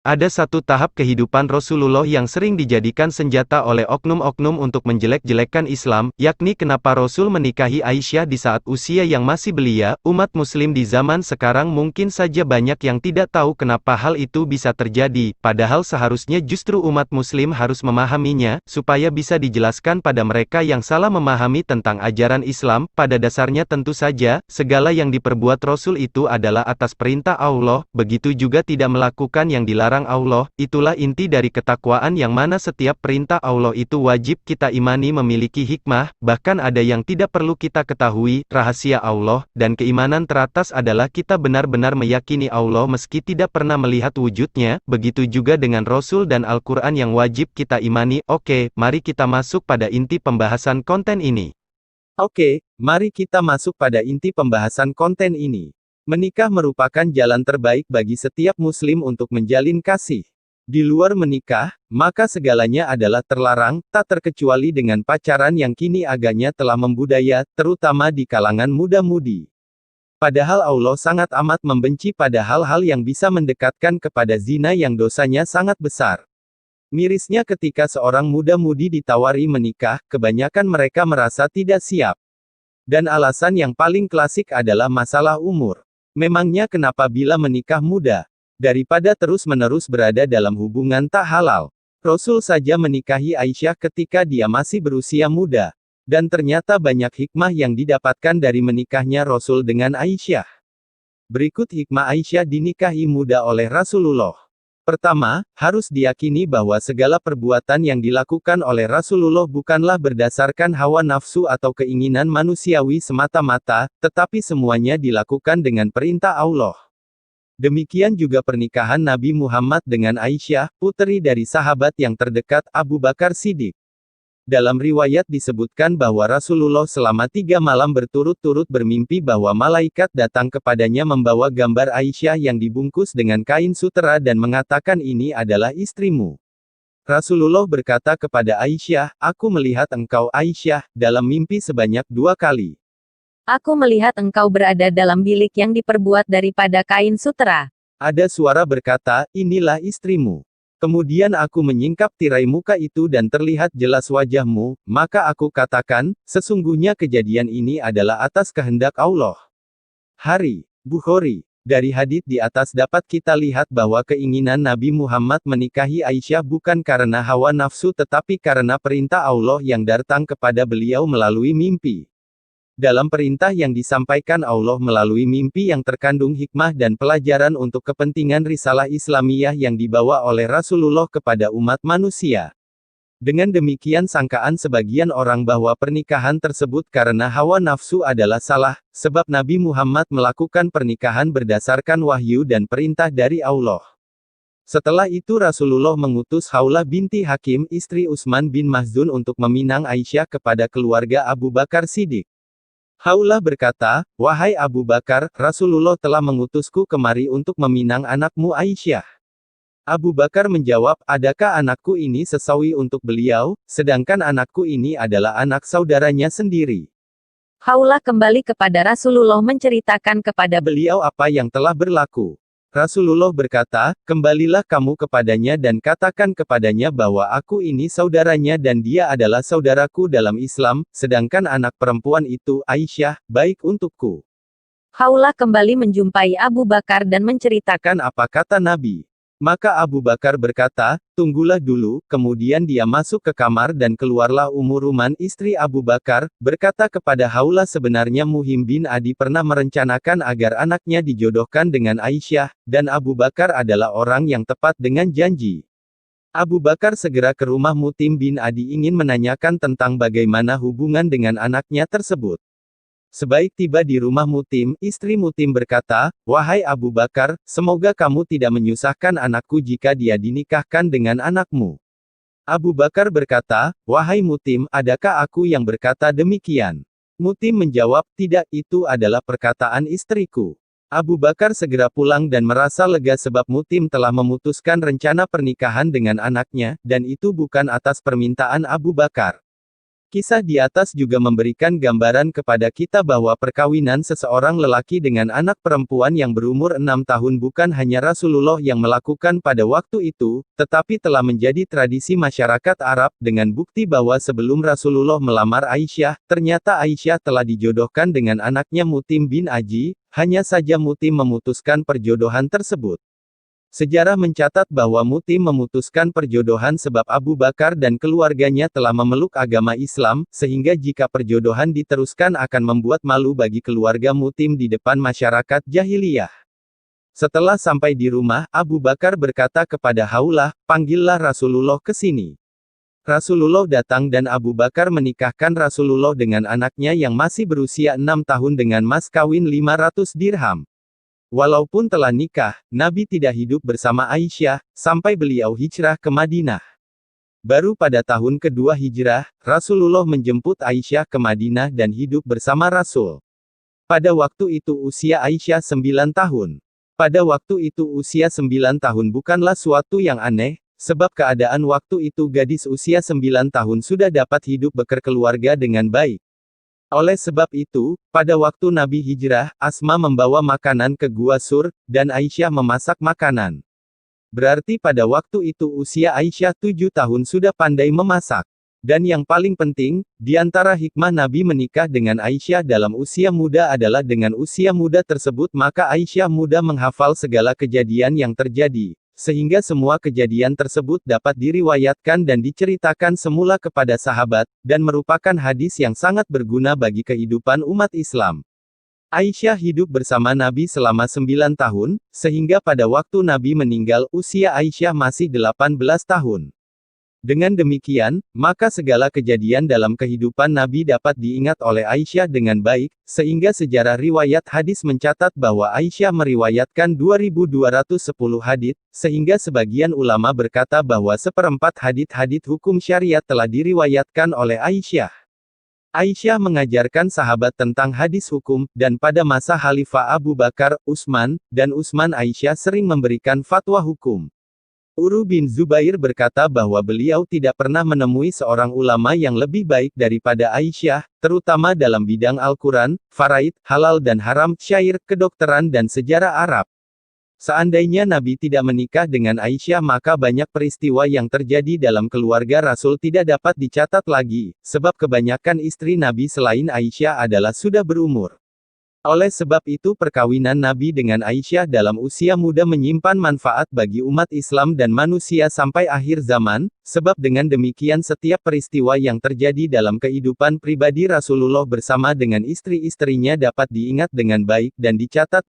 Ada satu tahap kehidupan Rasulullah yang sering dijadikan senjata oleh oknum-oknum untuk menjelek-jelekkan Islam, yakni kenapa Rasul menikahi Aisyah di saat usia yang masih belia. Umat muslim di zaman sekarang mungkin saja banyak yang tidak tahu kenapa hal itu bisa terjadi, padahal seharusnya justru umat muslim harus memahaminya, supaya bisa dijelaskan pada mereka yang salah memahami tentang ajaran Islam. Pada dasarnya tentu saja, segala yang diperbuat Rasul itu adalah atas perintah Allah, begitu juga tidak melakukan yang dilarang Allah. Itulah inti dari ketakwaan, yang mana setiap perintah Allah itu wajib kita imani memiliki hikmah, bahkan ada yang tidak perlu kita ketahui, rahasia Allah, dan keimanan teratas adalah kita benar-benar meyakini Allah meski tidak pernah melihat wujudnya. Begitu juga dengan Rasul dan Al-Quran yang wajib kita imani. Oke, mari kita masuk pada inti pembahasan konten ini. Oke, mari kita masuk pada inti pembahasan konten ini. Menikah merupakan jalan terbaik bagi setiap muslim untuk menjalin kasih. Di luar menikah, maka segalanya adalah terlarang, tak terkecuali dengan pacaran yang kini agaknya telah membudaya, terutama di kalangan muda-mudi. Padahal Allah sangat amat membenci pada hal-hal yang bisa mendekatkan kepada zina yang dosanya sangat besar. Mirisnya ketika seorang muda-mudi ditawari menikah, kebanyakan mereka merasa tidak siap. Dan alasan yang paling klasik adalah masalah umur. Memangnya kenapa bila menikah muda, daripada terus-menerus berada dalam hubungan tak halal? Rasul saja menikahi Aisyah ketika dia masih berusia muda. Dan ternyata banyak hikmah yang didapatkan dari menikahnya Rasul dengan Aisyah. Berikut hikmah Aisyah dinikahi muda oleh Rasulullah. Pertama, harus diyakini bahwa segala perbuatan yang dilakukan oleh Rasulullah bukanlah berdasarkan hawa nafsu atau keinginan manusiawi semata-mata, tetapi semuanya dilakukan dengan perintah Allah. Demikian juga pernikahan Nabi Muhammad dengan Aisyah, putri dari sahabat yang terdekat, Abu Bakar Siddiq. Dalam riwayat disebutkan bahwa Rasulullah selama 3 malam berturut-turut bermimpi bahwa malaikat datang kepadanya membawa gambar Aisyah yang dibungkus dengan kain sutera dan mengatakan ini adalah istrimu. Rasulullah berkata kepada Aisyah, aku melihat engkau Aisyah, dalam mimpi sebanyak 2 kali. Aku melihat engkau berada dalam bilik yang diperbuat daripada kain sutera. Ada suara berkata, inilah istrimu. Kemudian aku menyingkap tirai muka itu dan terlihat jelas wajahmu, maka aku katakan, sesungguhnya kejadian ini adalah atas kehendak Allah. Bukhari. Dari hadits di atas dapat kita lihat bahwa keinginan Nabi Muhammad menikahi Aisyah bukan karena hawa nafsu tetapi karena perintah Allah yang datang kepada beliau melalui mimpi. Dalam perintah yang disampaikan Allah melalui mimpi yang terkandung hikmah dan pelajaran untuk kepentingan risalah Islamiyah yang dibawa oleh Rasulullah kepada umat manusia. Dengan demikian sangkaan sebagian orang bahwa pernikahan tersebut karena hawa nafsu adalah salah, sebab Nabi Muhammad melakukan pernikahan berdasarkan wahyu dan perintah dari Allah. Setelah itu Rasulullah mengutus Haulah binti Hakim, istri Utsman bin Maz'un untuk meminang Aisyah kepada keluarga Abu Bakar Siddiq. Haulah berkata, wahai Abu Bakar, Rasulullah telah mengutusku kemari untuk meminang anakmu Aisyah. Abu Bakar menjawab, adakah anakku ini sesawi untuk beliau, sedangkan anakku ini adalah anak saudaranya sendiri. Haulah kembali kepada Rasulullah menceritakan kepada beliau apa yang telah berlaku. Rasulullah berkata, kembalilah kamu kepadanya dan katakan kepadanya bahwa aku ini saudaranya dan dia adalah saudaraku dalam Islam, sedangkan anak perempuan itu, Aisyah, baik untukku. Haulah kembali menjumpai Abu Bakar dan menceritakan apa kata Nabi. Maka Abu Bakar berkata, tunggulah dulu, kemudian dia masuk ke kamar dan keluarlah Ummu Ruman istri Abu Bakar, berkata kepada Haulah sebenarnya Muhim bin Adi pernah merencanakan agar anaknya dijodohkan dengan Aisyah, dan Abu Bakar adalah orang yang tepat dengan janji. Abu Bakar segera ke rumah Mutim bin Adi ingin menanyakan tentang bagaimana hubungan dengan anaknya tersebut. Sebaik tiba di rumah Mutim, istri Mutim berkata, wahai Abu Bakar, semoga kamu tidak menyusahkan anakku jika dia dinikahkan dengan anakmu. Abu Bakar berkata, wahai Mutim, adakah aku yang berkata demikian? Mutim menjawab, tidak, itu adalah perkataan istriku. Abu Bakar segera pulang dan merasa lega sebab Mutim telah memutuskan rencana pernikahan dengan anaknya, dan itu bukan atas permintaan Abu Bakar. Kisah di atas juga memberikan gambaran kepada kita bahwa perkawinan seseorang lelaki dengan anak perempuan yang berumur 6 tahun bukan hanya Rasulullah yang melakukan pada waktu itu, tetapi telah menjadi tradisi masyarakat Arab, dengan bukti bahwa sebelum Rasulullah melamar Aisyah, ternyata Aisyah telah dijodohkan dengan anaknya Mutim bin Aji, hanya saja Mutim memutuskan perjodohan tersebut. Sejarah mencatat bahwa Mutim memutuskan perjodohan sebab Abu Bakar dan keluarganya telah memeluk agama Islam, sehingga jika perjodohan diteruskan akan membuat malu bagi keluarga Mutim di depan masyarakat jahiliyah. Setelah sampai di rumah, Abu Bakar berkata kepada Haulah, "Panggillah Rasulullah ke sini." Rasulullah datang dan Abu Bakar menikahkan Rasulullah dengan anaknya yang masih berusia 6 tahun dengan mas kawin 500 dirham. Walaupun telah nikah, Nabi tidak hidup bersama Aisyah, sampai beliau hijrah ke Madinah. Baru pada tahun kedua hijrah, Rasulullah menjemput Aisyah ke Madinah dan hidup bersama Rasul. Pada waktu itu usia Aisyah 9 tahun. Pada waktu itu usia 9 tahun bukanlah suatu yang aneh, sebab keadaan waktu itu gadis usia 9 tahun sudah dapat hidup berkeluarga dengan baik. Oleh sebab itu, pada waktu Nabi hijrah, Asma membawa makanan ke Gua Sur, dan Aisyah memasak makanan. Berarti pada waktu itu usia Aisyah 7 tahun sudah pandai memasak. Dan yang paling penting, di antara hikmah Nabi menikah dengan Aisyah dalam usia muda adalah dengan usia muda tersebut maka Aisyah mudah menghafal segala kejadian yang terjadi. Sehingga semua kejadian tersebut dapat diriwayatkan dan diceritakan semula kepada sahabat, dan merupakan hadis yang sangat berguna bagi kehidupan umat Islam. Aisyah hidup bersama Nabi selama 9 tahun, sehingga pada waktu Nabi meninggal usia Aisyah masih 18 tahun. Dengan demikian, maka segala kejadian dalam kehidupan Nabi dapat diingat oleh Aisyah dengan baik, sehingga sejarah riwayat hadis mencatat bahwa Aisyah meriwayatkan 2210 hadits, sehingga sebagian ulama berkata bahwa seperempat hadits hukum syariat telah diriwayatkan oleh Aisyah. Aisyah mengajarkan sahabat tentang hadis hukum, dan pada masa Khalifah Abu Bakar, Utsman, dan Utsman Aisyah sering memberikan fatwa hukum. Urwa bin Zubair berkata bahwa beliau tidak pernah menemui seorang ulama yang lebih baik daripada Aisyah, terutama dalam bidang Al-Quran, faraid, halal dan haram, syair, kedokteran dan sejarah Arab. Seandainya Nabi tidak menikah dengan Aisyah maka banyak peristiwa yang terjadi dalam keluarga Rasul tidak dapat dicatat lagi, sebab kebanyakan istri Nabi selain Aisyah adalah sudah berumur. Oleh sebab itu perkawinan Nabi dengan Aisyah dalam usia muda menyimpan manfaat bagi umat Islam dan manusia sampai akhir zaman, sebab dengan demikian setiap peristiwa yang terjadi dalam kehidupan pribadi Rasulullah bersama dengan istri-istrinya dapat diingat dengan baik dan dicatat